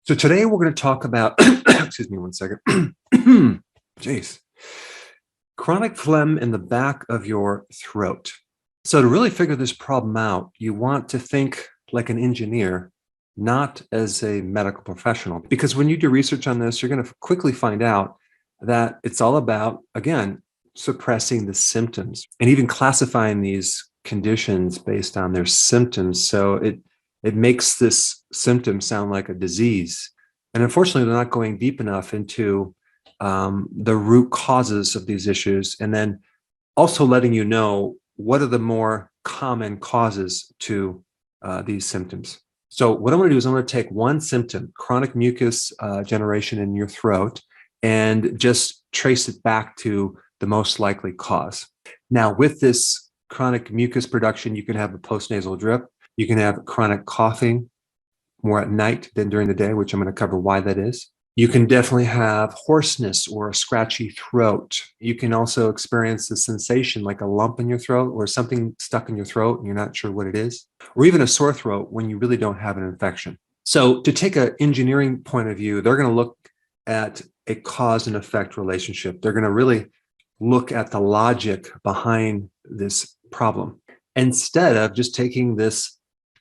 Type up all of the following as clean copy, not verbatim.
So today we're going to talk about, excuse me one second. Jeez. Chronic phlegm in the back of your throat. So to really figure this problem out, you want to think like an engineer, not as a medical professional. Because when you do research on this, you're going to quickly find out that it's all about, again, suppressing the symptoms and even classifying these conditions based on their symptoms. So it makes this symptom sound like a disease. And unfortunately, they're not going deep enough into the root causes of these issues. And then also letting you know what are the more common causes to these symptoms. So what I'm going to do is I'm going to take one symptom, chronic mucus generation in your throat, and just trace it back to the most likely cause. Now, with this chronic mucus production, you can have a postnasal drip. You can have chronic coughing more at night than during the day, which I'm going to cover why that is. You can definitely have hoarseness or a scratchy throat. You can also experience the sensation like a lump in your throat or something stuck in your throat and you're not sure what it is, or even a sore throat when you really don't have an infection. So to take an engineering point of view, they're going to look at a cause and effect relationship. They're going to really look at the logic behind this problem instead of just taking this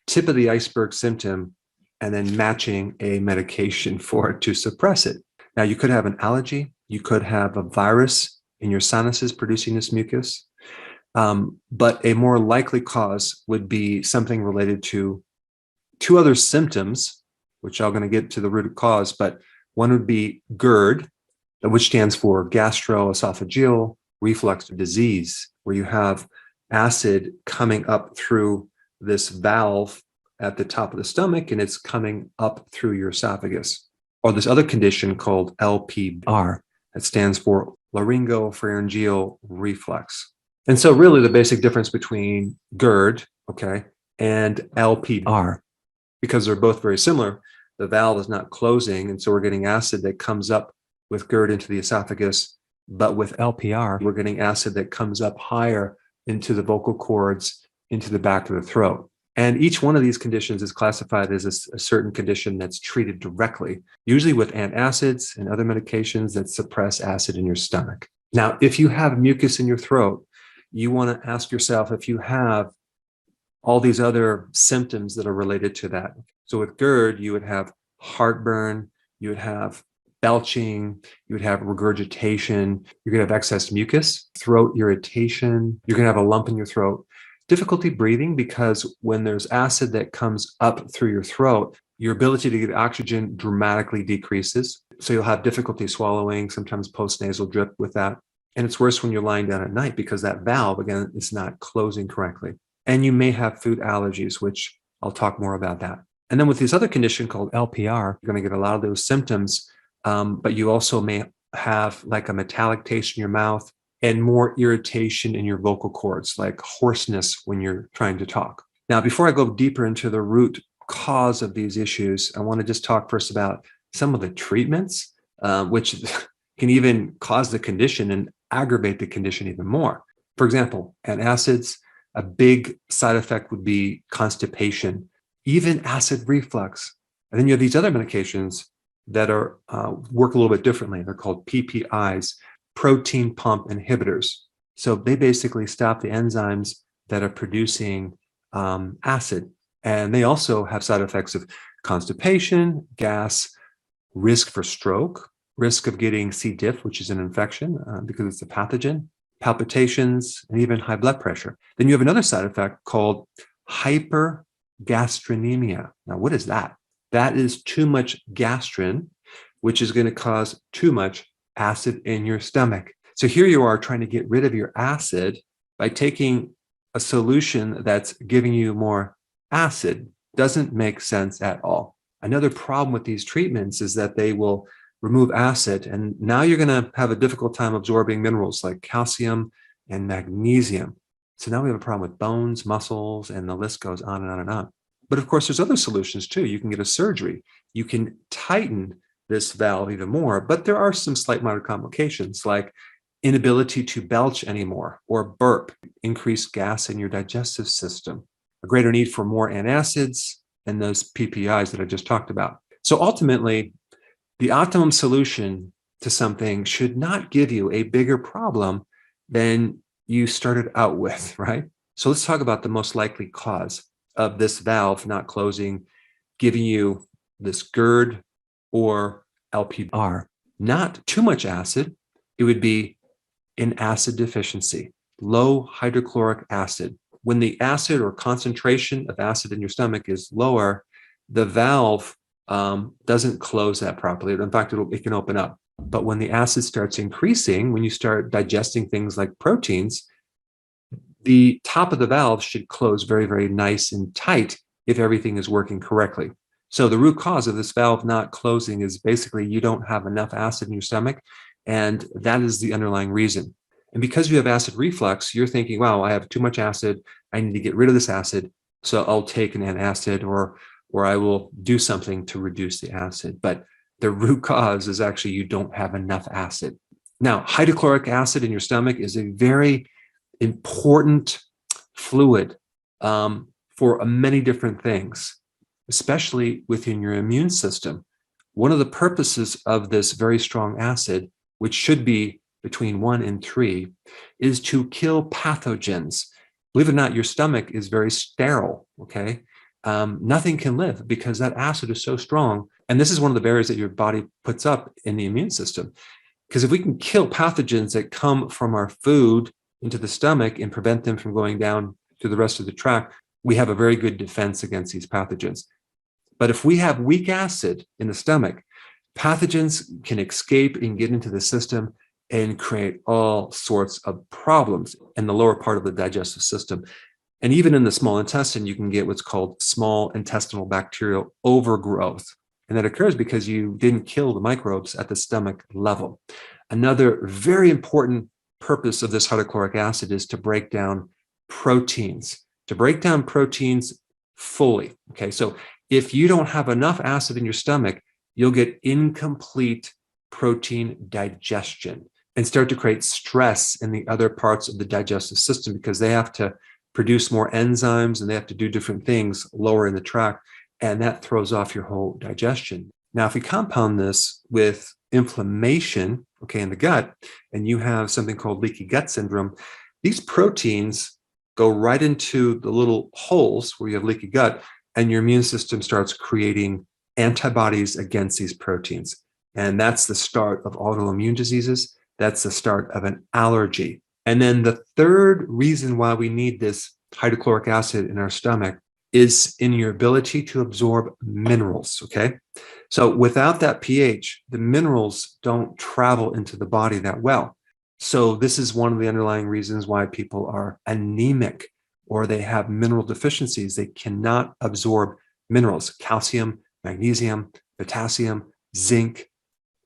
tip of the iceberg symptom and then matching a medication for it to suppress it. Now, you could have an allergy. You could have a virus in your sinuses producing this mucus. But a more likely cause would be something related to two other symptoms, which I'm going to get to the root cause, but one would be GERD, which stands for gastroesophageal reflux disease, where you have acid coming up through this valve at the top of the stomach and it's coming up through your esophagus. Or this other condition called LPR, that stands for laryngopharyngeal reflux. And so really the basic difference between GERD, and LPR, because they're both very similar, the valve is not closing, and so we're getting acid that comes up with GERD into the esophagus, but with LPR, we're getting acid that comes up higher into the vocal cords, into the back of the throat. And each one of these conditions is classified as a certain condition that's treated directly, usually with antacids and other medications that suppress acid in your stomach. Now, if you have mucus in your throat, you want to ask yourself if you have all these other symptoms that are related to that. So with GERD, you would have heartburn, you would have belching, you would have regurgitation, you're going to have excess mucus, throat irritation, you're going to have a lump in your throat. Difficulty breathing, because when there's acid that comes up through your throat, your ability to get oxygen dramatically decreases. So you'll have difficulty swallowing, sometimes postnasal drip with that. And it's worse when you're lying down at night because that valve, again, is not closing correctly. And you may have food allergies, which I'll talk more about that. And then with this other condition called LPR, you're going to get a lot of those symptoms, but you also may have like a metallic taste in your mouth, and more irritation in your vocal cords, like hoarseness when you're trying to talk. Now, before I go deeper into the root cause of these issues, I want to just talk first about some of the treatments, which can even cause the condition and aggravate the condition even more. For example, antacids, a big side effect would be constipation, even acid reflux. And then you have these other medications that are work a little bit differently. They're called PPIs, protein pump inhibitors. So they basically stop the enzymes that are producing acid. And they also have side effects of constipation, gas, risk for stroke, risk of getting C. diff, which is an infection because it's a pathogen, palpitations, and even high blood pressure. Then you have another side effect called hypergastrinemia. Now, what is that? That is too much gastrin, which is going to cause too much acid in your stomach. So here you are trying to get rid of your acid by taking a solution that's giving you more acid. Doesn't make sense at all. Another problem with these treatments is that they will remove acid, and now you're going to have a difficult time absorbing minerals like calcium and magnesium. So now we have a problem with bones, muscles, and the list goes on and on and on. But of course, there's other solutions too. You can get a surgery. You can tighten this valve even more, but there are some slight minor complications like inability to belch anymore or burp, increased gas in your digestive system, a greater need for more antacids and those PPIs that I just talked about. So ultimately, the optimum solution to something should not give you a bigger problem than you started out with, right? So let's talk about the most likely cause of this valve not closing, giving you this GERD or LPR. Not too much acid, it would be an acid deficiency, low hydrochloric acid. When the acid or concentration of acid in your stomach is lower, the valve doesn't close that properly. In fact, it can open up. But when the acid starts increasing, when you start digesting things like proteins, the top of the valve should close very, very nice and tight if everything is working correctly. So the root cause of this valve not closing is basically you don't have enough acid in your stomach, and that is the underlying reason. And because you have acid reflux, you're thinking, wow, I have too much acid. I need to get rid of this acid. So I'll take an antacid or I will do something to reduce the acid. But the root cause is actually you don't have enough acid. Now, hydrochloric acid in your stomach is a very important fluid for many different things, especially within your immune system. One of the purposes of this very strong acid, which should be between 1 and 3, is to kill pathogens. Believe it or not, your stomach is very sterile, okay? Nothing can live because that acid is so strong. And this is one of the barriers that your body puts up in the immune system. Because if we can kill pathogens that come from our food into the stomach and prevent them from going down to the rest of the tract, we have a very good defense against these pathogens. But if we have weak acid in the stomach, pathogens can escape and get into the system and create all sorts of problems in the lower part of the digestive system. And even in the small intestine, you can get what's called small intestinal bacterial overgrowth. And that occurs because you didn't kill the microbes at the stomach level. Another very important purpose of this hydrochloric acid is to break down proteins, fully. Okay, so if you don't have enough acid in your stomach, you'll get incomplete protein digestion and start to create stress in the other parts of the digestive system because they have to produce more enzymes and they have to do different things lower in the tract, and that throws off your whole digestion. Now, if we compound this with inflammation, okay, in the gut, and you have something called leaky gut syndrome, these proteins go right into the little holes where you have leaky gut, and your immune system starts creating antibodies against these proteins. And that's the start of autoimmune diseases. That's the start of an allergy. And then the third reason why we need this hydrochloric acid in our stomach is in your ability to absorb minerals, okay? So without that pH, the minerals don't travel into the body that well. So this is one of the underlying reasons why people are anemic or they have mineral deficiencies. They cannot absorb minerals, calcium, magnesium, potassium, zinc,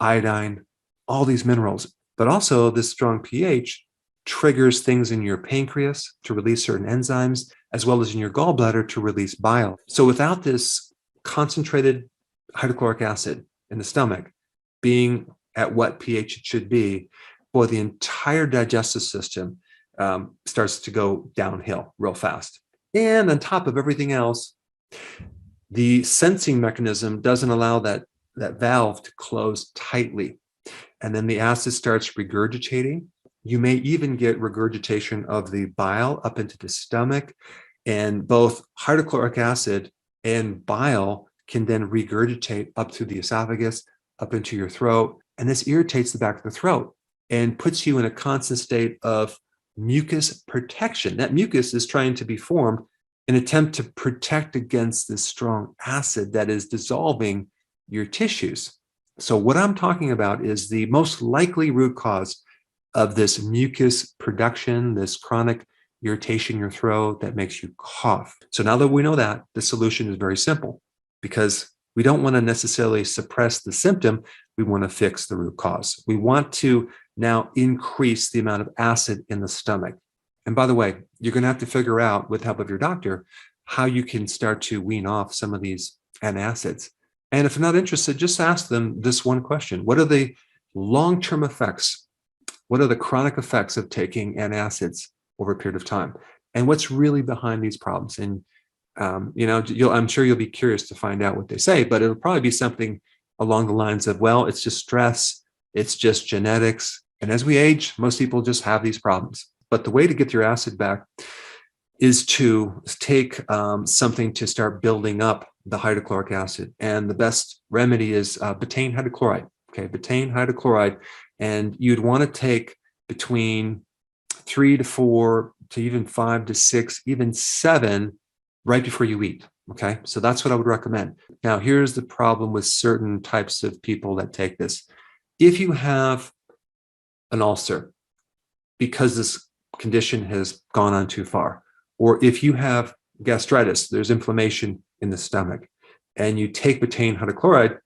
iodine, all these minerals. But also this strong pH triggers things in your pancreas to release certain enzymes, as well as in your gallbladder to release bile. So without this concentrated hydrochloric acid in the stomach being at what pH it should be, boy, the entire digestive system starts to go downhill real fast. And on top of everything else, the sensing mechanism doesn't allow that valve to close tightly. And then the acid starts regurgitating. You may even get regurgitation of the bile up into the stomach, and both hydrochloric acid and bile can then regurgitate up through the esophagus, up into your throat. And this irritates the back of the throat and puts you in a constant state of mucus protection. That mucus is trying to be formed in an attempt to protect against this strong acid that is dissolving your tissues. So what I'm talking about is the most likely root cause of this mucus production, this chronic irritation in your throat that makes you cough. So now that we know that, the solution is very simple because we don't want to necessarily suppress the symptom. We want to fix the root cause. We want to now increase the amount of acid in the stomach. And by the way, you're going to have to figure out, with the help of your doctor, how you can start to wean off some of these antacids. And if you're not interested, just ask them this one question. What are the long-term effects? What are the chronic effects of taking antacids over a period of time? And what's really behind these problems? And I'm sure you'll be curious to find out what they say, but it'll probably be something along the lines of, well, it's just stress, it's just genetics. And as we age, most people just have these problems. But the way to get your acid back is to take something to start building up the hydrochloric acid. And the best remedy is betaine hydrochloride. Okay, betaine hydrochloride. And you'd want to take between 3 to 4 to even 5 to 6, even 7 right before you eat. Okay, so that's what I would recommend. Now, here's the problem with certain types of people that take this. If you have an ulcer because this condition has gone on too far, or if you have gastritis, there's inflammation in the stomach, and you take betaine hydrochloride,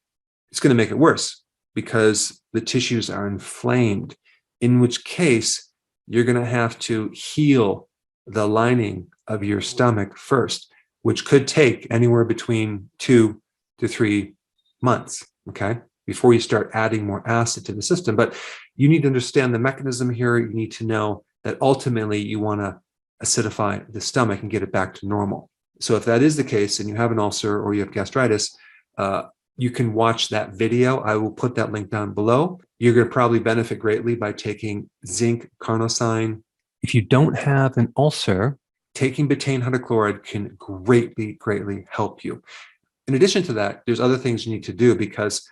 it's going to make it worse because the tissues are inflamed, in which case you're going to have to heal the lining of your stomach first, which could take anywhere between 2 to 3 months, okay, before you start adding more acid to the system. But you need to understand the mechanism here. You need to know that ultimately you want to acidify the stomach and get it back to normal. So if that is the case and you have an ulcer or you have gastritis, you can watch that video. I will put that link down below. You're going to probably benefit greatly by taking zinc carnosine. If you don't have an ulcer, taking betaine hydrochloride can greatly help you. In addition to that, there's other things you need to do because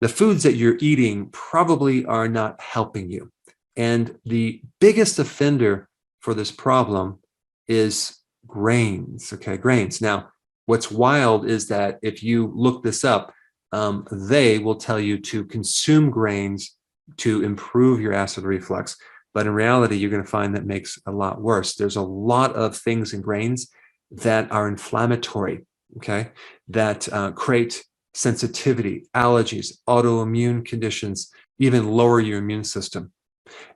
the foods that you're eating probably are not helping you. And the biggest offender for this problem is grains, okay, grains. Now, what's wild is that if you look this up, they will tell you to consume grains to improve your acid reflux. But in reality, you're going to find that makes a lot worse. There's a lot of things in grains that are inflammatory, okay, that create sensitivity, allergies, autoimmune conditions, even lower your immune system,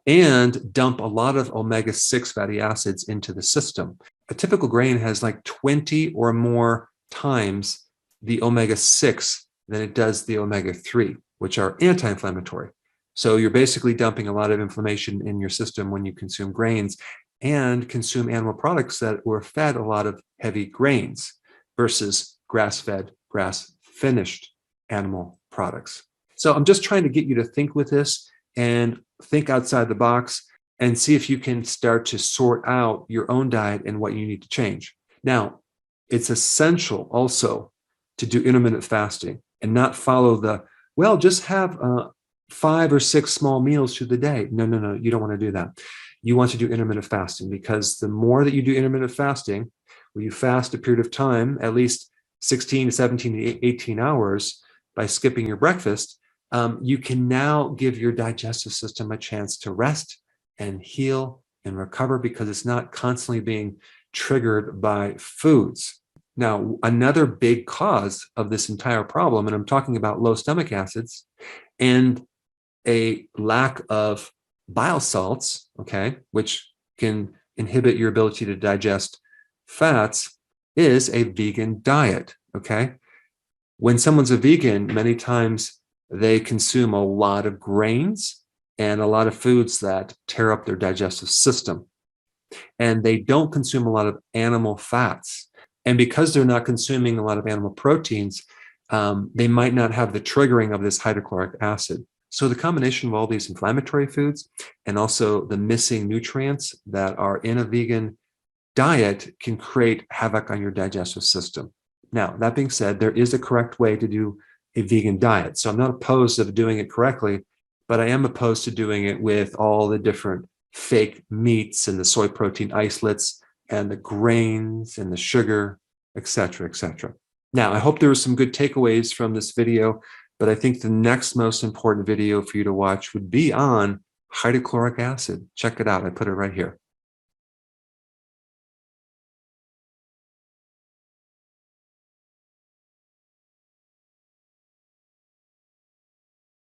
and dump a lot of omega-6 fatty acids into the system. A typical grain has like 20 or more times the omega-6 than it does the omega-3, which are anti-inflammatory. So you're basically dumping a lot of inflammation in your system when you consume grains and consume animal products that were fed a lot of heavy grains versus grass-fed, grass-finished animal products. So I'm just trying to get you to think with this and think outside the box and see if you can start to sort out your own diet and what you need to change. Now, it's essential also to do intermittent fasting and not follow just have 5 or 6 small meals through the day. No, you don't want to do that. You want to do intermittent fasting because the more that you do intermittent fasting, where you fast a period of time, at least 16 to 17 to 18 hours by skipping your breakfast, you can now give your digestive system a chance to rest and heal and recover because it's not constantly being triggered by foods. Now, another big cause of this entire problem, and I'm talking about low stomach acids and a lack of bile salts, okay, which can inhibit your ability to digest fats, is a vegan diet, okay? When someone's a vegan, many times they consume a lot of grains and a lot of foods that tear up their digestive system. And they don't consume a lot of animal fats. And because they're not consuming a lot of animal proteins, they might not have the triggering of this hydrochloric acid. So the combination of all these inflammatory foods and also the missing nutrients that are in a vegan diet can create havoc on your digestive system. Now, that being said, there is a correct way to do a vegan diet. So I'm not opposed to doing it correctly, but I am opposed to doing it with all the different fake meats and the soy protein isolates and the grains and the sugar, etc., etc. Now, I hope there were some good takeaways from this video, but I think the next most important video for you to watch would be on hydrochloric acid. Check it out. I put it right here.